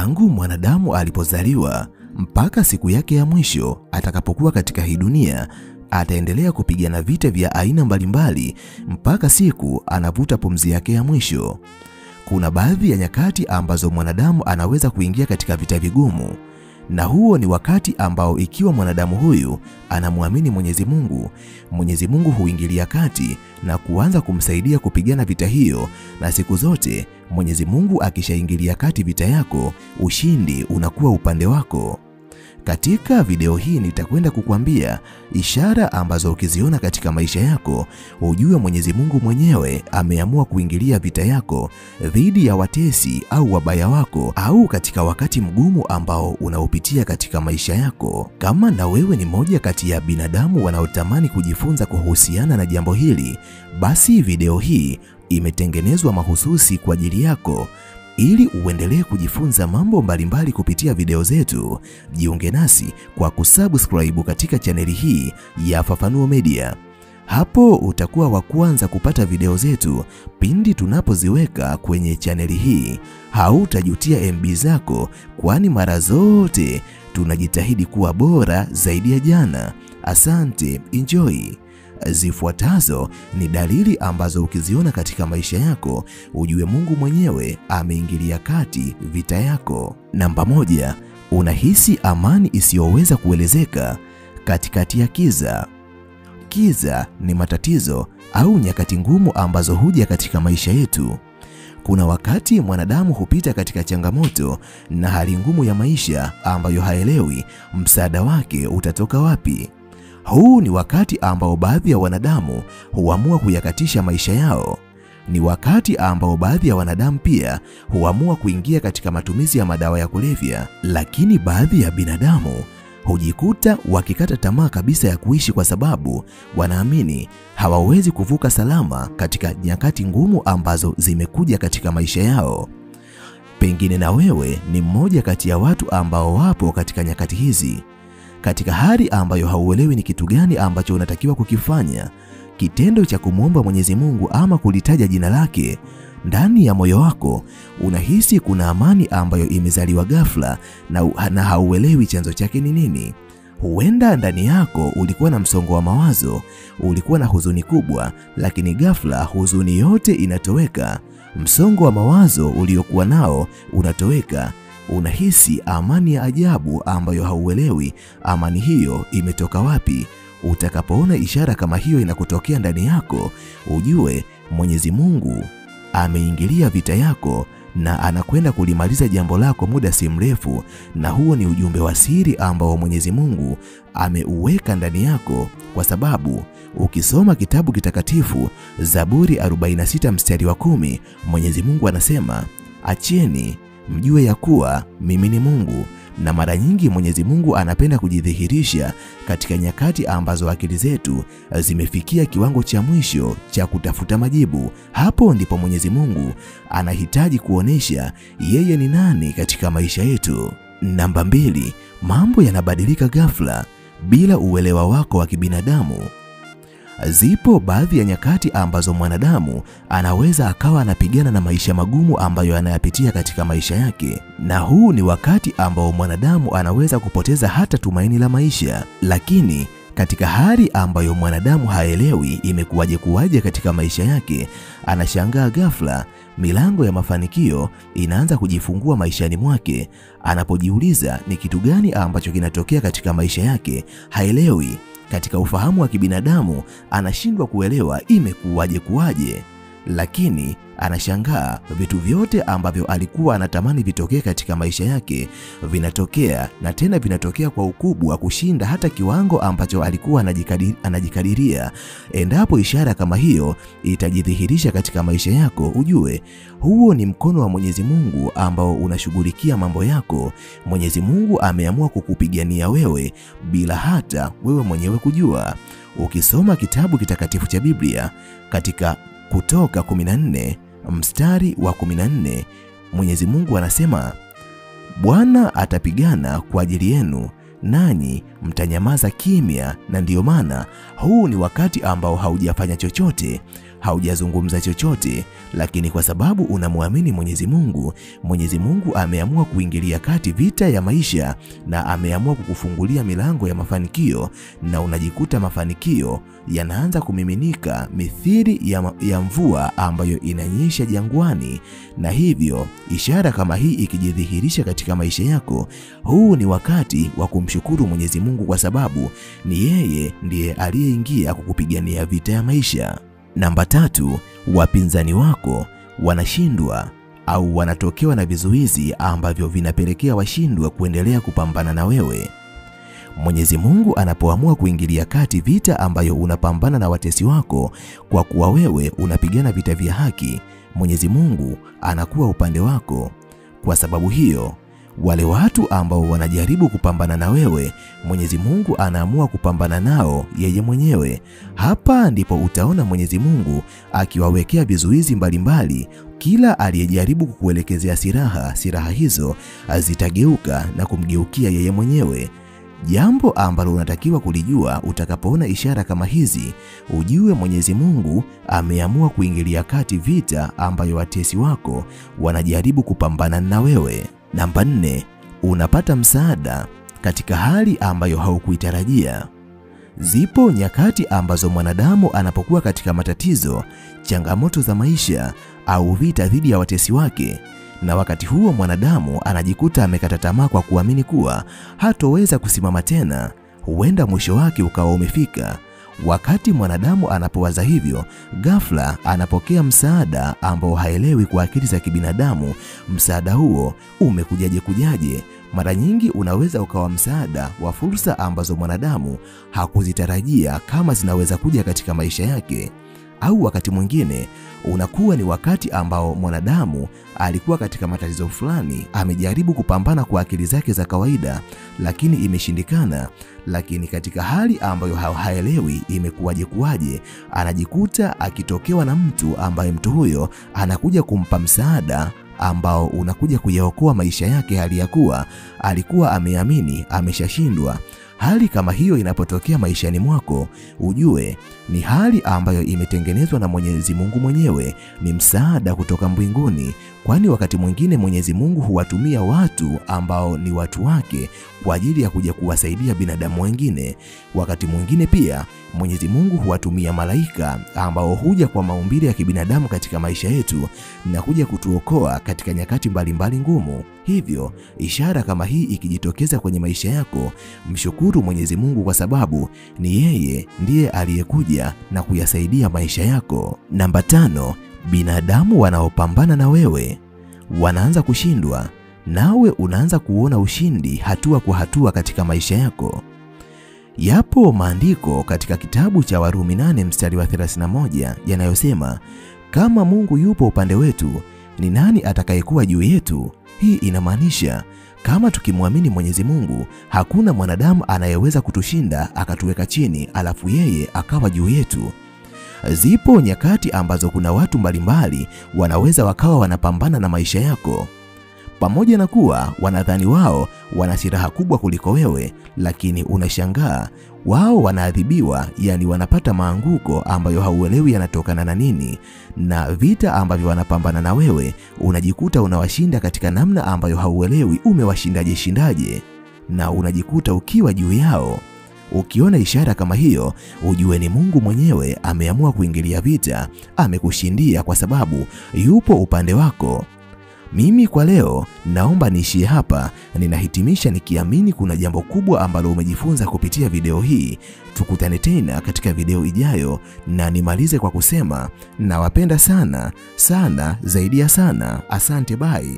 Tangu mwanadamu alipozaliwa mpaka siku yake ya mwisho atakapokuwa katika hii dunia, ataendelea kupigana vita vya aina mbalimbali mpaka siku anavuta pumzi yake ya mwisho. Kuna baadhi ya nyakati ambazo mwanadamu anaweza kuingia katika vita vigumu, na huo ni wakati ambao ikiwa mwanadamu huyu anamwamini Mwenyezi Mungu, Mwenyezi Mungu huingilia kati na kuanza kumsaidia kupigana vita hiyo, na siku zote Mwenyezi Mungu akishaingilia kati vita yako, ushindi unakuwa upande wako. Katika video hii nitakwenda kukuambia ishara ambazo ukiziona katika maisha yako, ujue Mwenyezi Mungu mwenyewe ameamua kuingilia vita yako dhidi ya watesi au wabaya wako, au katika wakati mgumu ambao unaopitia katika maisha yako. Kama na wewe ni moja kati ya binadamu wanaotamani kujifunza kuhusiana na jambo hili, basi video hii imetengenezwa mahususi kwa ajili yako. Ili uendelee kujifunza mambo mbalimbali kupitia video zetu, jiunge nasi kwa kusubscribe katika chaneli hii ya Fafanuo Media. Hapo utakuwa wa kwanza kupata video zetu pindi tunapoziweka kwenye chaneli hii. Hautajutia MB zako, kwani mara zote tunajitahidi kuwa bora zaidi ya jana. Asante, enjoy. Zifuatazo ni dalili ambazo ukiziona katika maisha yako, ujue Mungu mwenyewe ameingilia kati vita yako. Namba 1, unahisi amani isiyoweza kuelezeka katikati ya kiza. Kiza ni matatizo au nyakati ngumu ambazo huja katika maisha yetu. Kuna wakati mwanadamu hupita katika changamoto na hali ngumu ya maisha ambayo haelewi msaada wake utatoka wapi. Huu ni wakati ambao baadhi ya wanadamu huamua kuyakatisha maisha yao. Ni wakati ambao baadhi ya wanadamu pia huamua kuingia katika matumizi ya madawa ya kulevya. Lakini baadhi ya binadamu hujikuta wakikata tamaa kabisa ya kuishi kwa sababu wanaamini hawawezi kuvuka salama katika nyakati ngumu ambazo zimekuja katika maisha yao. Pengine na wewe ni mmoja kati ya watu ambao wapo katika nyakati hizi, katika hali ambayo hauelewi ni kitu gani ambacho unatakiwa kukifanya. Kitendo cha kumwomba Mwenyezi Mungu ama kulitaja jina lake, ndani ya moyo wako unahisi kuna amani ambayo imezaliwa ghafla na hauelewi chanzo chake ni nini. Huenda ndani yako ulikuwa na msongo wa mawazo, ulikuwa na huzuni kubwa, lakini ghafla huzuni yote inatoweka. Msongo wa mawazo uliokuwa nao unatoweka. Unahisi amani ya ajabu ambayo hauelewi amani hiyo imetoka wapi. Utakapoona ishara kama hiyo inakutokea ndani yako, ujue Mwenyezi Mungu ameingilia vita yako na anakwenda kulimaliza jambo lako muda si mrefu, na huo ni ujumbe wa siri ambao Mwenyezi Mungu ameuweka ndani yako, kwa sababu ukisoma kitabu kitakatifu Zaburi 46 mstari wa 10, Mwenyezi Mungu anasema, acheni mjue ya kuwa mimi ni Mungu. Na mara nyingi Mwenyezi Mungu anapenda kujidhihirisha katika nyakati ambazo akili zetu zimefikia kiwango cha mwisho cha kutafuta majibu. Hapo ndipo Mwenyezi Mungu anahitaji kuonesha yeye ni nani katika maisha yetu. Namba 2, mambo yanabadilika ghafla bila uelewa wako wa kibinadamu. Zipo baadhi ya nyakati ambazo mwanadamu anaweza akawa anapigana na maisha magumu ambayo anayapitia katika maisha yake, na huu ni wakati ambao mwanadamu anaweza kupoteza hata tumaini la maisha. Lakini katika hali ambayo mwanadamu haelewi imekuwaje katika maisha yake, anashangaa ghafla milango ya mafanikio inaanza kujifungua maishani mwake. Anapojiuliza ni kitu gani ambacho kinatokea katika maisha yake, haelewi. Katika ufahamu wa kibinadamu anashindwa kuelewa imekuwaje, lakini anashangaa vitu vyote ambavyo alikuwa anatamani vitokee katika maisha yake vinatokea, na tena vinatokea kwa ukubwa kushinda hata kiwango ambacho alikuwa anajikadiria. Endapo ishara kama hiyo itajidhihirisha katika maisha yako, ujue huo ni mkono wa Mwenyezi Mungu ambao unashughulikia mambo yako. Mwenyezi Mungu ameamua kukupigania wewe bila hata wewe mwenyewe kujua. Ukisoma kitabu kitakatifu cha Biblia katika Kutoka 14 mstari wa 14, Mwenyezi Mungu anasema, Bwana atapigana kwa ajili yenu nanyi mtanyamaza kimya. Na ndiyo maana huu ni wakati ambao haujafanya chochote, haujazungumza chochote, lakini kwa sababu unamwamini Mwenyezi Mungu, Mwenyezi Mungu ameamua kuingilia kati vita ya maisha na ameamua kukufungulia milango ya mafanikio, na unajikuta mafanikio yanaanza kumiminika mithili ya mvua ambayo inanyesha jangwani. Na hivyo ishara kama hii ikijidhihirisha katika maisha yako, huu ni wakati wa kumshukuru Mwenyezi Mungu kwa sababu ni yeye ndiye aliyeingia kukupigania vita ya maisha. Namba 3, wapinzani wako wanashindwa au wanatokewa na vizuizi ambavyo vinapelekea washindwe kuendelea kupambana na wewe. Mwenyezi Mungu anapoamua kuingilia kati vita ambayo unapambana na watesi wako, kwa kuwa wewe unapigana vita vya haki, Mwenyezi Mungu anakuwa upande wako. Kwa sababu hiyo, wale watu ambao wanajaribu kupambana na wewe, Mwenyezi Mungu anaamua kupambana nao yeye mwenyewe. Hapa ndipo utaona Mwenyezi Mungu akiwawekea vizuizi mbalimbali. Kila aliyejaribu kukuelekezea silaha hizo zitageuka na kumgeukia yeye mwenyewe. Jambo ambalo unatakiwa kulijua utakapoona ishara kama hizi, ujue Mwenyezi Mungu ameamua kuingilia kati vita ambayo watesi wako wanajaribu kupambana na wewe. Namba 4, unapata msaada katika hali ambayo haukuitarajia. Zipo nyakati ambazo mwanadamu anapokuwa katika matatizo, changamoto za maisha au vita dhidi ya watesi wake, na wakati huo mwanadamu anajikuta amekata tamaa kwa kuamini kuwa hatoweza kusimama tena, huenda mwisho wake ukawa umefika. Wakati mwanadamu anapowaza hivyo, ghafla anapokea msaada ambao haelewi kwa akili za kibinadamu msaada huo umekujaje. Mara nyingi unaweza ukawa msaada wa fursa ambazo mwanadamu hakuzitarajia kama zinaweza kuja katika maisha yake. Au wakati mwingine unakuwa ni wakati ambao mwanadamu alikuwa katika matatizo fulani, amejaribu kupambana kwa akili zake za kawaida lakini imeshindikana, lakini katika hali ambayo haelewi imekuwaje, anajikuta akitokewa na mtu ambaye mtu huyo anakuja kumpa msaada ambao unakuja kuyaokoa maisha yake, hali ya kuwa alikuwa ameamini ameshashindwa. Hali kama hiyo inapotokea maishani mwako, ujue ni hali ambayo imetengenezwa na Mwenyezi Mungu mwenyewe, ni msaada kutoka mbinguni. Kwani wakati mwingine Mwenyezi Mungu huwatumia watu ambao ni watu wake kwa ajili ya kuja kuwasaidia binadamu wengine. Wakati mwingine pia Mwenyezi Mungu huwatumia malaika ambao huja kwa maumbile ya kibinadamu katika maisha yetu na kuja kutuokoa katika nyakati mbalimbali ngumu. Hivyo, ishara kama hii ikijitokeza kwenye maisha yako, mshukuru Mwenyezi Mungu kwa sababu ni yeye ndiye aliyekuja na kuyasaidia maisha yako. Namba 5, binadamu wanaopambana na wewe wanaanza kushindwa, nawe unaanza kuona ushindi hatua kwa hatua katika maisha yako. Yapo maandiko katika kitabu cha Warumi 8 mstari wa 31 yanayosema, kama Mungu yupo upande wetu, ni nani atakayekuwa juu yetu? Hii inamaanisha kama tukimwamini Mwenyezi Mungu, hakuna mwanadamu anayeweza kutushinda akatuweka chini alafu yeye akawa juu yetu. Zipo nyakati ambazo kuna watu mbalimbali wanaweza wakawa wanapambana na maisha yako, pamoja na kuwa wanadhani wao wana silaha kubwa kuliko wewe, lakini unashangaa wao wanaadhibiwa, yani wanapata maanguko ambayo hauelewi yanatokana na nini, na vita ambavyo wanapambana na wewe unajikuta unawashinda katika namna ambayo hauelewi umewashindaje, na unajikuta ukiwa juu yao. Ukiona ishara kama hiyo, ujue ni Mungu mwenyewe ameamua kuingilia vita, amekushindia kwa sababu yupo upande wako. Mimi kwa leo naomba niishie hapa, ninahitimisha nikiamini kuna jambo kubwa ambalo umejifunza kupitia video hii. Tukutane tena katika video ijayo, na nimalize kwa kusema nawapenda sana zaidi ya sana. Asante, bye.